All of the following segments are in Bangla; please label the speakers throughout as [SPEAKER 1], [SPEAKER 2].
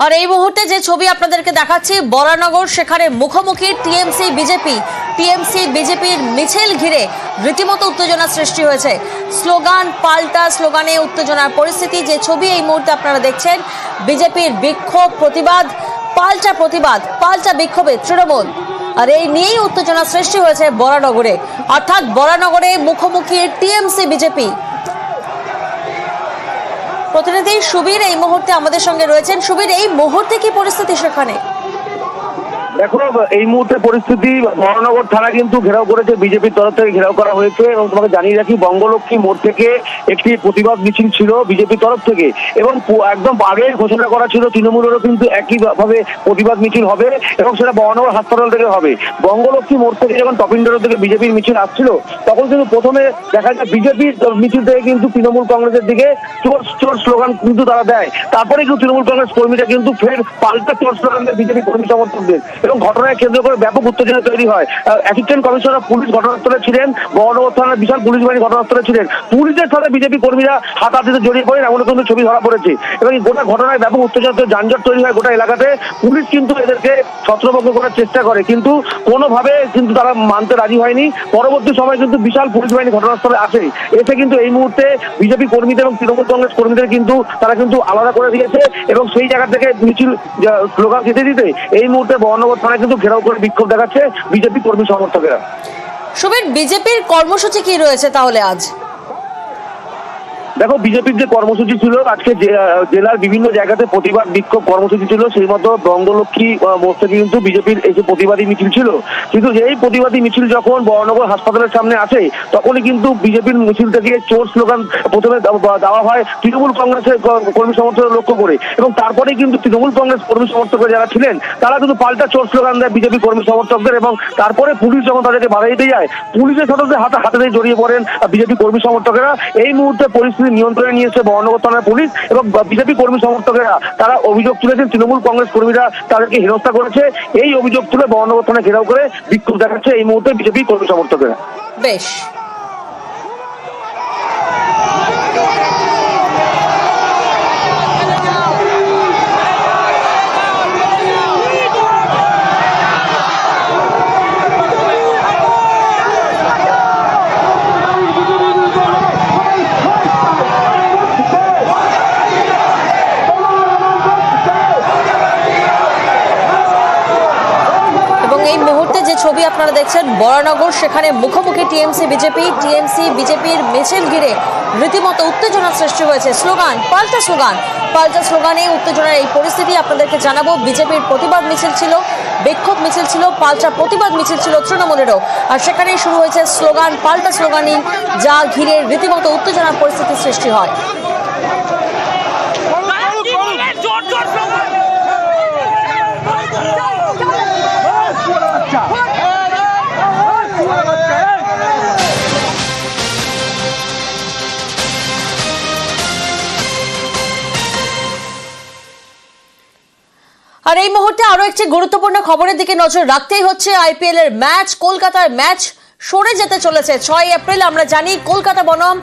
[SPEAKER 1] আর এই মুহূর্তে যে ছবি আপনাদেরকে দেখাচ্ছি বরানগর, সেখানে মুখোমুখি টিএমসি বিজেপির মিছিল ঘিরে রীতিমতো উত্তেজনা সৃষ্টি হয়েছে। স্লোগান পাল্টা স্লোগানে উত্তেজনার পরিস্থিতি। যে ছবি এই মুহূর্তে আপনারা দেখছেন, বিজেপির বিক্ষোভ প্রতিবাদ পাল্টা বিক্ষোভে তৃণমূল, আর এই নিয়েই উত্তেজনা সৃষ্টি হয়েছে বরানগরে। অর্থাৎ বরানগরে মুখোমুখি টিএমসি বিজেপি। প্রতিনিধি সুবীর এই মুহূর্তে আমাদের সঙ্গে রয়েছেন। সুবীর, এই মুহূর্তে কি পরিস্থিতি সেখানে?
[SPEAKER 2] দেখো, এই মুহূর্তে পরিস্থিতি বরানগর থানা কিন্তু ঘেরাও করেছে, বিজেপির তরফ থেকে ঘেরাও করা হয়েছে। এবং তোমাকে জানিয়ে রাখি, বঙ্গলক্ষ্মী মোড় থেকে একটি প্রতিবাদ মিছিল ছিল বিজেপির তরফ থেকে, এবং একদম আগে ঘোষণা করা ছিল তৃণমূলেরও কিন্তু একইভাবে প্রতিবাদ মিছিল হবে, এবং সেটা বরানগর হাসপাতাল থেকে হবে। বঙ্গলক্ষ্মী মোড় থেকে যখন টপিন্ডারের থেকে বিজেপির মিছিল আসছিল, তখন কিন্তু প্রথমে দেখা যায় বিজেপির মিছিল থেকে কিন্তু তৃণমূল কংগ্রেসের দিকে চোর চোর স্লোগান কিন্তু তারা দেয়। তারপরে কিন্তু তৃণমূল কংগ্রেস কর্মীরা কিন্তু ফের পাল্টা চোর স্লোগান দেয় বিজেপি কর্মী সমর্থকদের, এবং ঘটনায় কেন্দ্র করে ব্যাপক উত্তেজনা তৈরি হয়। অ্যাসিস্ট্যান্ট কমিশনার পুলিশ ঘটনাস্থলে ছিলেন, বরানগর থানার বিশাল পুলিশ বাহিনী ঘটনাস্থলে ছিলেন। পুলিশের সাথে বিজেপি কর্মীরা হাতাহাতিতে জড়িয়ে পড়েন, এমন কিন্তু ছবি ধরা পড়েছে। এবং এই গোটা ঘটনায় ব্যাপক উত্তেজনা যানজট তৈরি হয় গোটা এলাকাতে। পুলিশ কিন্তু এদেরকে ছত্রভঙ্গ করার চেষ্টা করে, কিন্তু কোনোভাবে কিন্তু তারা মানতে রাজি হয়নি। পরবর্তী সময় কিন্তু বিশাল পুলিশ বাহিনী ঘটনাস্থলে আসে, এসে কিন্তু এই মুহূর্তে বিজেপি কর্মীদের এবং তৃণমূল কংগ্রেস কর্মীদের কিন্তু তারা কিন্তু আলাদা করে দিয়েছে, এবং সেই জায়গা থেকে মিছিল স্লোগান দিতে এই মুহূর্তে বরানগর থানায় কিন্তু ঘেরাও করে বিক্ষোভ দেখাচ্ছে বিজেপি কর্মী সমর্থকেরা।
[SPEAKER 1] সুবীর, বিজেপির কর্মসূচি কি রয়েছে তাহলে আজ?
[SPEAKER 2] দেখো, বিজেপির যে কর্মসূচি ছিল আজকে জেলার বিভিন্ন জায়গাতে প্রতিবাদ বিক্ষোভ কর্মসূচি ছিল, সেই মতো বঙ্গলক্ষ্মী মোড় থেকে কিন্তু বিজেপির এই যে প্রতিবাদী মিছিল ছিল। কিন্তু এই প্রতিবাদী মিছিল যখন বরানগর হাসপাতালের সামনে আসে, তখনই কিন্তু বিজেপির মিছিল থেকে চোর স্লোগান প্রথমে দেওয়া হয় তৃণমূল কংগ্রেসের কর্মী সমর্থকদের লক্ষ্য করে, এবং তারপরেই কিন্তু তৃণমূল কংগ্রেস কর্মী সমর্থকরা যারা ছিলেন তারা কিন্তু পাল্টা চোর স্লোগান দেয় বিজেপি কর্মী সমর্থকদের। এবং তারপরে পুলিশ যখন তাদেরকে বাধা দিতে যায়, পুলিশের সাথে হাতে জড়িয়ে পড়েন বিজেপি কর্মী সমর্থকেরা। এই মুহূর্তে পরিস্থিতি নিয়ন্ত্রণে নিয়েছে বরানগর থানার পুলিশ, এবং বিজেপি কর্মী সমর্থকেরা তারা অভিযোগ তুলেছেন তৃণমূল কংগ্রেস কর্মীরা তাদেরকে হেনস্থা করেছে। এই অভিযোগ তুলে বরানগর থানা ঘেরাও করে বিক্ষোভ দেখাচ্ছে এই মুহূর্তে বিজেপি কর্মী সমর্থকেরা।
[SPEAKER 1] বেশ, ছবি আপনারা দেখছেন বরানগর, সেখানে মুখোমুখি টিএমসি বিজেপির মিছিল ঘিরে রীতিমতো উত্তেজনা সৃষ্টি হয়েছে। পাল্টা স্লোগানে উত্তেজনার এই পরিস্থিতি আপনাদেরকে জানাবো। বিজেপির প্রতিবাদ মিছিল ছিল, বিক্ষোভ মিছিল ছিল, পাল্টা প্রতিবাদ মিছিল ছিল তৃণমূলেরও, আর সেখানেই শুরু হয়েছে পাল্টা স্লোগানিং, যা ঘিরে রীতিমতো উত্তেজনার পরিস্থিতি সৃষ্টি হয়। আর এই মুহূর্তে আরো একটি গুরুত্বপূর্ণ খবরের দিকে নজর রাখতেই হচ্ছে। আইপিএল এর ম্যাচ, কলকাতার ম্যাচ সরে যেতে চলেছে 6 এপ্রিল। আমরা জানি কলকাতা বনাম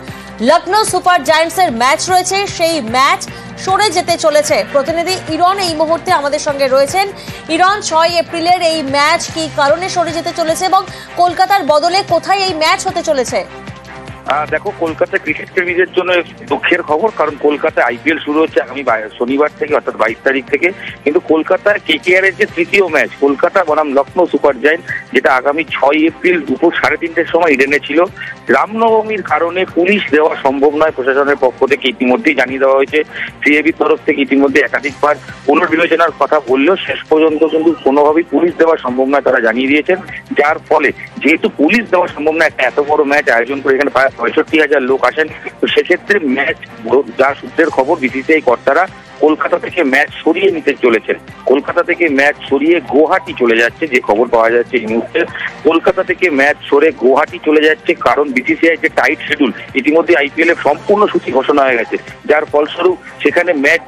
[SPEAKER 1] লখনৌ সুপার জায়ান্টস এর ম্যাচ রয়েছে, সেই ম্যাচ সরে যেতে চলেছে। প্রতিনিধি ইরন এই মুহূর্তে আমাদের সঙ্গে রয়েছেন। ইরন, 6 এপ্রিলের এই ম্যাচ কি কারণে সরে যেতে চলেছে, এবং কলকাতার বদলে কোথায় এই ম্যাচ হতে চলেছে?
[SPEAKER 3] দেখো, কলকাতা ক্রিকেট প্রেমীদের জন্য দুঃখের খবর, কারণ কলকাতায় আইপিএল শুরু হচ্ছে আগামী শনিবার থেকে, অর্থাৎ 22 তারিখ থেকে। কিন্তু কলকাতার কেকেআর এর যে তৃতীয় ম্যাচ কলকাতা বনাম লখনৌ সুপার জায়ান্ট, যেটা আগামী 6 এপ্রিল দুপুর 3:30টার সময় ইডেনে ছিল, রামনবমীর কারণে পুলিশ দেওয়া সম্ভব নয়। প্রশাসনের পক্ষ থেকে ইতিমধ্যেই জানিয়ে দেওয়া হয়েছে। সিএবির তরফ থেকে ইতিমধ্যে একাধিকবার পুনর্বিবেচনার কথা বললেও শেষ পর্যন্ত কিন্তু কোনোভাবেই পুলিশ দেওয়া সম্ভব নয়, তারা জানিয়ে দিয়েছেন। যার ফলে যেহেতু পুলিশ দেওয়া সম্ভব নয়, একটা এত বড় ম্যাচ আয়োজন করে এখানে 65,000 লোক আসেন, তো সেক্ষেত্রে ম্যাচ, যা সূত্রের খবর, বিসিসিআই কর্তারা কলকাতা থেকে ম্যাচ সরিয়ে নিতে চলেছেন। কলকাতা থেকে ম্যাচ সরিয়ে গুয়াহাটি চলে যাচ্ছে, যে খবর পাওয়া যাচ্ছে এই মুহূর্তে। কলকাতা থেকে ম্যাচ সরে গুয়াহাটি চলে যাচ্ছে, কারণ বিসিসিআই যে টাইট শিডিউল, ইতিমধ্যে আইপিএল এর সম্পূর্ণ সূচি ঘোষণা হয়ে গেছে, যার ফলস্বরূপ সেখানে ম্যাচ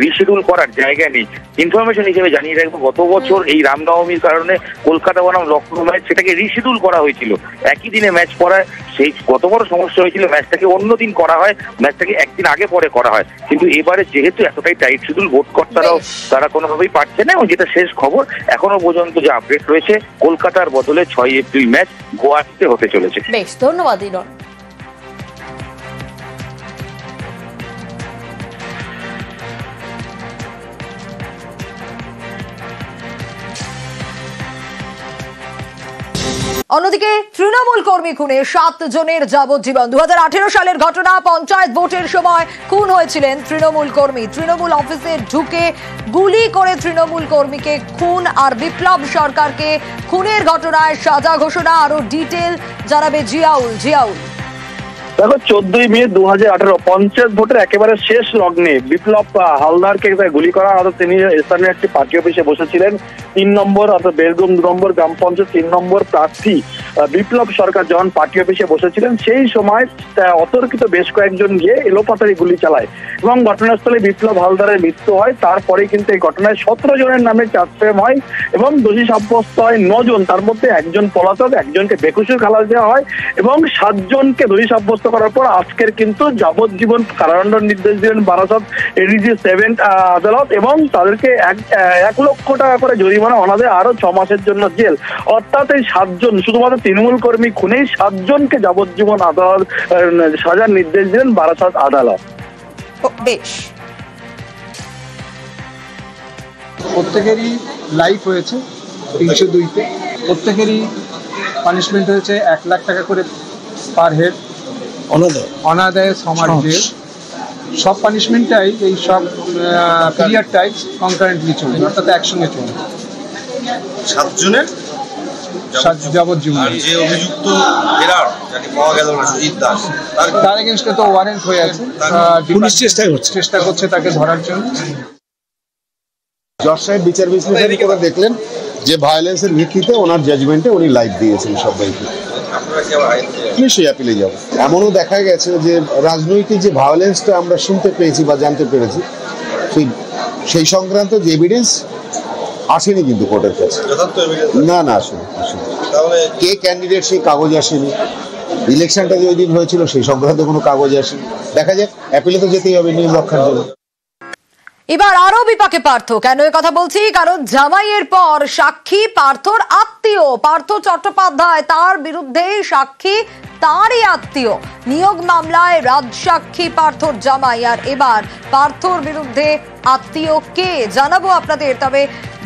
[SPEAKER 3] রিশিডিউল করার জায়গা নেই। ইনফরমেশন হিসেবে জানিয়ে রাখবো, গত বছর এই রামনবমীর কারণে কলকাতা বনাম লখনৌ ম্যাচ, সেটাকে রিশিডিউল করা হয়েছিল, একই দিনে ম্যাচ করায় সেই কত বড় সমস্যা হয়েছিল, ম্যাচটাকে অন্য দিন করা হয়, ম্যাচটাকে একদিন আগে পরে করা হয়। কিন্তু এবারে যেহেতু এতটাই এতটাই টাইট শিডিউল, ভোট কর্তারাও তারা কোনোভাবেই পারছে না। এবং যেটা শেষ খবর এখনো পর্যন্ত যে আপডেট রয়েছে, কলকাতার বদলে 6 এপ্রিল ম্যাচ গুয়াহাটিতে হতে চলেছে।
[SPEAKER 1] বেশ, ধন্যবাদ ইরন। অন্যদিকে তৃণমূল কর্মী খুনে 7 জনের যাবজ্জীবন। 2018 সালের ঘটনা, পঞ্চায়েত ভোটের সময় খুন হয়েছিলেন তৃণমূল কর্মী। তৃণমূল অফিসে ঢুকে গুলি করে তৃণমূল কর্মীকে খুন আর বিপ্লব সরকারকে খুনের ঘটনায় সাজা ঘোষণা। আরো ডিটেল জানাবে জিয়াউল।
[SPEAKER 2] দেখো 14 মে 2018 পঞ্চায়েত ভোটের একেবারে শেষ লগ্নে বিপ্লব হালদারকে গুলি করা হয়। তিনি স্থানীয় একটি পার্টি অফিসে বসেছিলেন। 3 নম্বর অর্থাৎ বেলগুম 2 নম্বর গ্রাম পঞ্চায়েত 3 নম্বর প্রার্থী বিপ্লব সরকার যখন পার্টি অফিসে বসেছিলেন, সেই সময় অতর্কিত বেশ কয়েকজন গিয়ে এলোপাতাড়ি গুলি চালায় এবং ঘটনাস্থলে বিপ্লব হালদারের মৃত্যু হয়। তারপরে কিন্তু এই ঘটনায় 17 জনের নামে চার্জফ্রেম হয় এবং দোষী সাব্যস্ত হয় 9 জন। তার মধ্যে একজন পলাতক, একজনকে বেকসুর খালাস দেওয়া হয় এবং 7 জনকে দোষী সাব্যস্ত করার পর আজকের কিন্তু যাবজ্জীবন কারাদণ্ড নির্দেশ দিলেন বারাসত এডিজি 7 আদালত এবং তাদেরকে 1 লক্ষ টাকা করে জরিমানা, অনাদে আরো 6 মাসের জন্য জেল। অর্থাৎ এই 7 জন শুধুমাত্র তৃণমূল কর্মী খুনেই 7 জনকে যাবজ্জীবন আদালত সাজার নির্দেশ দিলেন বারাসত আদালত।
[SPEAKER 1] বেশ,
[SPEAKER 4] প্রত্যেকেরই লাইফ হয়েছে 302-তে, প্রত্যেকেরই পানিশমেন্ট হয়েছে 1 লাখ টাকা করে পার হেড, অনাদায়ে 6 মাস জেল। সব পানিশমেন্টটাই এই সব পিরিয়ডটাই কনকারেন্টলি চলবে, অর্থাৎ একসঙ্গে চলবে।
[SPEAKER 5] 7 জনের
[SPEAKER 4] যাবজ্জীবন।
[SPEAKER 5] যে অভিযুক্ত ফেরার যাকে পাওয়া গেল না, সুজিত দাস,
[SPEAKER 4] তার এগেনস্টে তো ওয়ারেন্ট হয়ে আছে, পুলিশ চেষ্টা করছে তাকে ধরার জন্য।
[SPEAKER 6] জজ সাহেব বিচার বিশ্লেষণ করে দেখলেন যে ভায়োলেন্সের ভিত্তিতে ওনার জাজমেন্টে উনি লাইফ দিয়েছেন সবাইকে। নিশ্চয়ই অ্যাপিলে যাব। এমনও দেখা গেছে যে রাজনৈতিক যে ভায়োলেন্সটা আমরা শুনতে পেয়েছি বা জানতে পেরেছি, সেই সংক্রান্ত যে এভিডেন্স আসেনি কিন্তু কোর্টের কাছে। না আসেনি। কে ক্যান্ডিডেট সেই কাগজ আসেনি। ইলেকশনটা যে ওই দিন হয়েছিল সেই সংক্রান্ত কোনো কাগজ আসেনি। দেখা যাক, অ্যাপিলে তো যেতেই হবে নিয়ম রক্ষার জন্য।
[SPEAKER 1] এবার আরো বিপাকে পার্থ। কেন এ কথা বলছি? কারণ জামাইয়ের পর সাক্ষী পার্থর আত্মীয় পার্থ চট্টোপাধ্যায়, তার বিরুদ্ধেই সাক্ষী তারই আত্মীয়। নিয়োগ মামলায় রাজসাক্ষী পার্থর জামাই, আর এবার পার্থর বিরুদ্ধে আত্মীয় কে জানাবো আপনাদের। তবে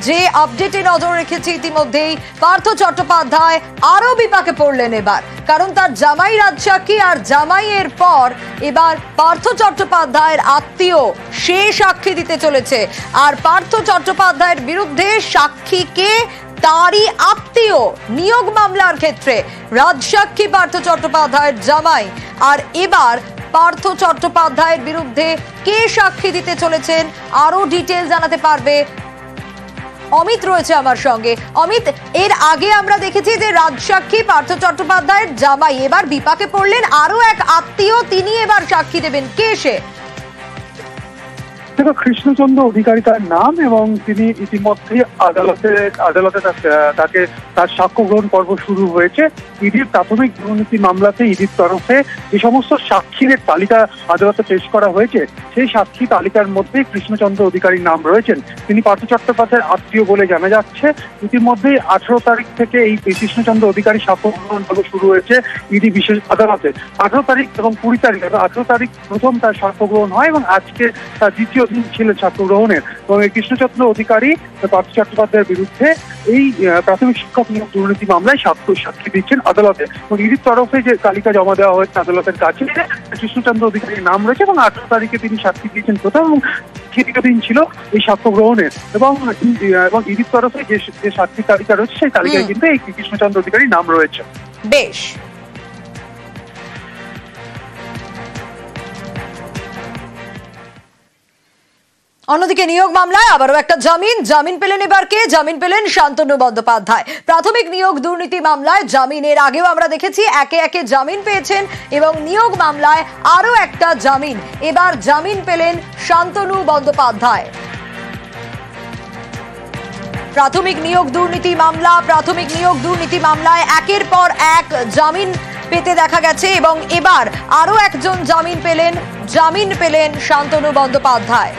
[SPEAKER 1] যে আপডেটে নজর রেখেছি ইতিমধ্যেই, পার্থ চট্টোপাধ্যায় আরো বিপাকে পড়লেন এবার, কারণ তার জামাই রাজসাক্ষী, আর জামাইয়ের পর এবার পার্থ চট্টোপাধ্যায়ের আত্মীয় সে সাক্ষী দিতে চলেছে। আর পার্থ চট্টোপাধ্যায়ের বিরুদ্ধে সাক্ষী কে? তারই আত্মীয়। নিয়োগ মামলার ক্ষেত্রে রাজসাক্ষী পার্থ চট্টোপাধ্যায়ের জামাই। আর এবার পার্থ চট্টোপাধ্যায়ের বিরুদ্ধে কে সাক্ষী দিতে চলেছেন আরো ডিটেল জানাতে পারবে অমিত রয়েছে আমার সঙ্গে। অমিত, এর আগে আমরা দেখেছি যে রাজসাক্ষী পার্থ চট্টোপাধ্যায়ের জামাই, এবার বিপাকে পড়লেন আরো এক আত্মীয়, তিনি এবার সাক্ষী দেবেন। কে সে?
[SPEAKER 7] দেখো, কৃষ্ণচন্দ্র অধিকারী তার নাম এবং তিনি ইতিমধ্যে আদালতে তাকে তার সাক্ষ্য গ্রহণ পর্ব শুরু হয়েছে। ইডির প্রাথমিক দুর্নীতি মামলাতে ইডির তরফে যে সমস্ত সাক্ষীর তালিকা আদালতে পেশ করা হয়েছে, সেই সাক্ষী তালিকার মধ্যে কৃষ্ণচন্দ্র অধিকারীর নাম রয়েছেন। তিনি পার্থ চট্টোপাধ্যায়ের আত্মীয় বলে জানা যাচ্ছে। ইতিমধ্যেই 18 তারিখ থেকে এই কৃষ্ণচন্দ্র অধিকারী সাক্ষ্য গ্রহণ পর্ব শুরু হয়েছে ইডি বিশেষ আদালতে। 18 তারিখ এবং 20 তারিখ, 18 তারিখ প্রথম তার সাক্ষ্য গ্রহণ হয় এবং আজকে তার দ্বিতীয় দিন ছিল সাক্ষ্য গ্রহণের। এবং এই কৃষ্ণচন্দ্র অধিকারী পার্থ চট্টোপাধ্যায়ের বিরুদ্ধে এই প্রাথমিক শিক্ষক নিয়োগ দুর্নীতি মামলায় সাক্ষী দিচ্ছেন আদালতে। এবং ইডির তরফে যে তালিকা জমা দেওয়া হয়েছে আদালতের কাছে, কৃষ্ণচন্দ্র অধিকারীর নাম রয়েছে এবং 18 তারিখে তিনি সাক্ষী দিয়েছেন প্রথম, এবং তৃতীয় দিন ছিল এই সাক্ষ্য গ্রহণের। এবং ইডির তরফে যে সাক্ষী তালিকা রয়েছে সেই তালিকায় কিন্তু এই কৃষ্ণচন্দ্র অধিকারীর নাম রয়েছে।
[SPEAKER 1] বেশ, অন্যদিকে নিয়োগ মামলায় আবারও একটা জামিন পেলেন এবার কে? জামিন পেলেন শান্তনু বন্দ্যোপাধ্যায়। প্রাথমিক নিয়োগ দুর্নীতি মামলায় জামিনের আগেও আমরা দেখেছি একে একে জামিন পেয়েছেন, এবং নিয়োগ মামলায় আরো একটা জামিন। এবার জামিন পেলেন শান্তনু বন্দ্যোপাধ্যায়। প্রাথমিক নিয়োগ দুর্নীতি মামলায় একের পর এক জামিন পেতে দেখা গেছে, এবং এবার আরো একজন জামিন পেলেন শান্তনু বন্দ্যোপাধ্যায়।